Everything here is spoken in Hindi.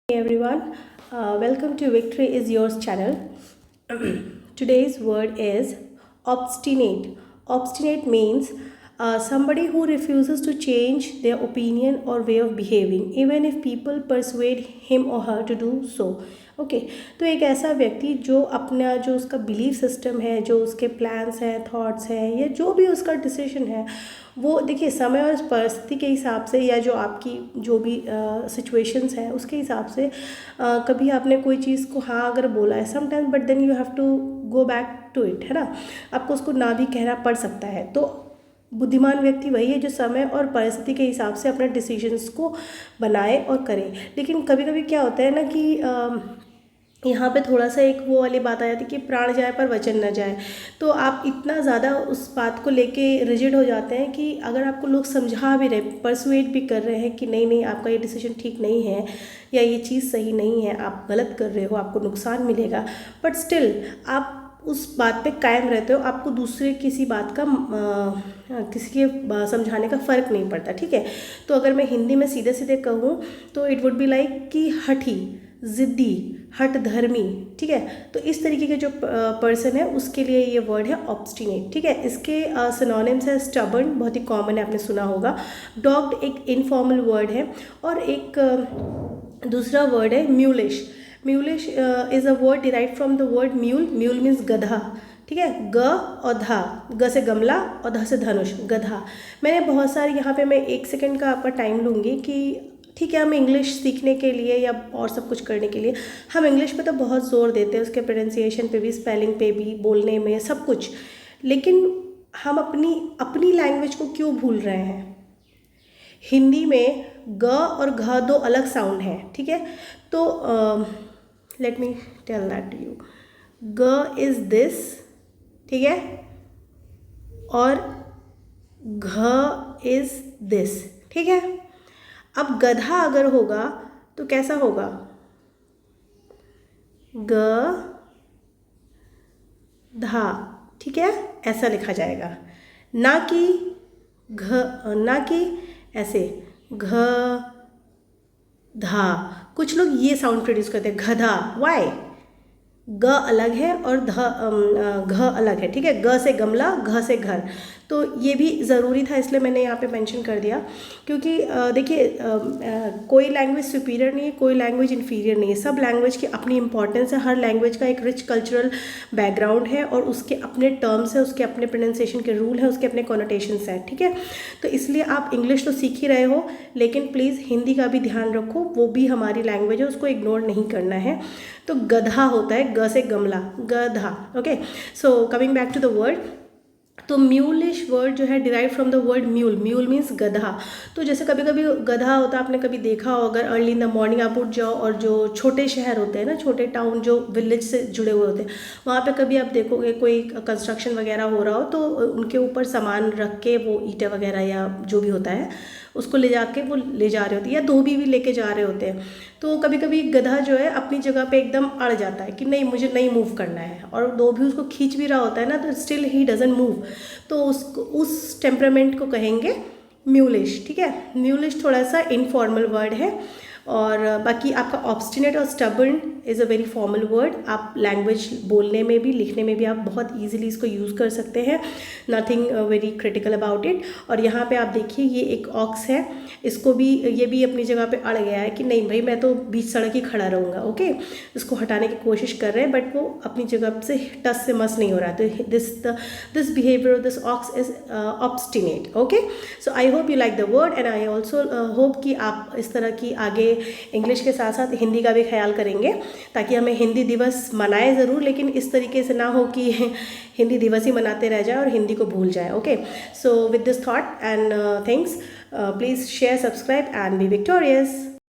Hey everyone, welcome to Victory is Yours channel. Today's word is obstinate. Obstinate means somebody who refuses to change their opinion or way of behaving, even if people persuade him or her to do so. Okay तो एक ऐसा व्यक्ति जो अपना जो उसका बिलीफ सिस्टम है, जो उसके प्लान्स हैं, थॉट्स हैं, या जो भी उसका डिसीजन है, वो देखिए समय और परिस्थिति के हिसाब से या जो आपकी जो भी सिचुएशंस हैं उसके हिसाब से कभी आपने कोई चीज़ को हाँ अगर बोला है sometime, but then you have to go back to it, है ना। आपको उसको ना भी कहना पड़ सकता है। तो बुद्धिमान व्यक्ति वही है जो समय और परिस्थिति के हिसाब से अपने डिसीजंस को बनाए और करे। लेकिन कभी कभी क्या होता है ना कि यहाँ पे थोड़ा सा एक वो वाली बात आ जाती है कि प्राण जाए पर वचन न जाए। तो आप इतना ज़्यादा उस बात को लेके रिजिड हो जाते हैं कि अगर आपको लोग समझा भी रहे, परसुएट भी कर रहे हैं कि नहीं नहीं आपका ये डिसीजन ठीक नहीं है या ये चीज़ सही नहीं है, आप गलत कर रहे हो, आपको नुकसान मिलेगा, बट स्टिल आप उस बात पे कायम रहते हो। आपको दूसरे किसी बात का किसी के समझाने का फ़र्क नहीं पड़ता, ठीक है। तो अगर मैं हिंदी में सीधे सीधे कहूँ तो इट वुड बी लाइक कि हठी, ज़िद्दी, हठ धर्मी, ठीक है। तो इस तरीके के जो पर्सन है उसके लिए ये वर्ड है ऑब्स्टिनेट, ठीक है। इसके सिनोनिम्स है स्टबर्न, बहुत ही कॉमन है, आपने सुना होगा। डॉग्ड एक इनफॉर्मल वर्ड है, और एक दूसरा वर्ड है mulish. Mulish is a word derive from the word mule. Mule means गधा, ठीक है। ग और धा, ग से गमला और धा से धनुष, गधा। मैंने बहुत सारे यहाँ पे मैं 1 सेकेंड का आपका टाइम लूँगी कि ठीक है, हम इंग्लिश सीखने के लिए या और सब कुछ करने के लिए हम इंग्लिश पे तो बहुत ज़ोर देते हैं, उसके प्रोनाउंसिएशन पे भी, स्पेलिंग पे भी, बोलने में, सब कुछ। लेकिन हम अपनी अपनी लैंग्वेज को क्यों भूल रहे हैं। हिंदी में ग और घ दो अलग साउंड हैं, ठीक है। तो let me tell that to you. ग इज़ दिस, ठीक है, और घ इज़ दिस, ठीक है। अब गधा अगर होगा तो कैसा होगा, ग धा, ठीक है, ऐसा लिखा जाएगा, ना कि ना कि ऐसे घ धा। कुछ लोग ये साउंड प्रोड्यूस करते हैं, गधा। वाई? ग अलग है और घ अलग है, ठीक है। ग से गमला, घ से घर। तो ये भी ज़रूरी था, इसलिए मैंने यहाँ पे मेंशन कर दिया, क्योंकि देखिए कोई लैंग्वेज सुपीरियर नहीं है, कोई लैंग्वेज इन्फीरियर नहीं है। सब लैंग्वेज की अपनी इंपॉर्टेंस है, हर लैंग्वेज का एक रिच कल्चरल बैकग्राउंड है, और उसके अपने टर्म्स हैं, उसके अपने प्रोनाउंसिएशन के रूल हैं, उसके अपने कॉनोटेशंस हैं, ठीक है। तो इसलिए आप इंग्लिश तो सीख ही रहे हो, लेकिन प्लीज़ हिंदी का भी ध्यान रखो, वो भी हमारी लैंग्वेज है, उसको इग्नोर नहीं करना है। तो गधा होता है ग से गमला, गधा। Okay, so coming back to the word, तो म्यूलिश वर्ड जो है derive from the word mule. Mule means गधा। तो जैसे कभी कभी गधा होता है, आपने कभी देखा हो, अगर अर्ली इन द मॉर्निंग आप उठ जाओ और जो छोटे शहर होते हैं ना, छोटे टाउन जो विलेज से जुड़े हुए होते हैं, वहाँ पे कभी आप देखोगे कोई कंस्ट्रक्शन वगैरह हो रहा हो तो उनके ऊपर सामान रख के वो ईंटें वगैरह या जो भी होता है उसको ले जाके वो ले जा रहे होते हैं, या धोबी भी लेके जा रहे होते हैं। तो कभी कभी गधा जो है अपनी जगह पे एकदम अड़ जाता है कि नहीं मुझे नहीं मूव करना है, और धोबी उसको खींच भी रहा होता है ना, तो स्टिल ही डजंट मूव। तो उसको उस टेम्परामेंट को कहेंगे म्यूलिश, ठीक है। म्यूलिश थोड़ा सा इनफॉर्मल वर्ड है, और बाकी आपका ऑब्स्टिनेट और stubborn is a very formal word. आप लैंग्वेज बोलने में भी, लिखने में भी आप बहुत ईजिली इसको यूज़ कर सकते हैं, nothing very critical about it. और यहाँ पे आप देखिए ये एक ऑक्स है, इसको भी, ये भी अपनी जगह पे अड़ गया है कि नहीं भाई मैं तो बीच सड़क ही खड़ा रहूँगा। ओके, इसको हटाने की कोशिश कर रहे हैं, बट वो अपनी जगह से टस से मस नहीं हो रहा। तो this behaviour of this ox is obstinate. Okay, so I hope you like the word, and I also hope कि आप इस तरह की आगे इंग्लिश के साथ साथ हिंदी का भी ख्याल करेंगे, ताकि हमें हिंदी दिवस मनाए ज़रूर, लेकिन इस तरीके से ना हो कि हिंदी दिवस ही मनाते रह जाए और हिंदी को भूल जाए। Okay, so with this thought and thanks, please share, subscribe and B victorious.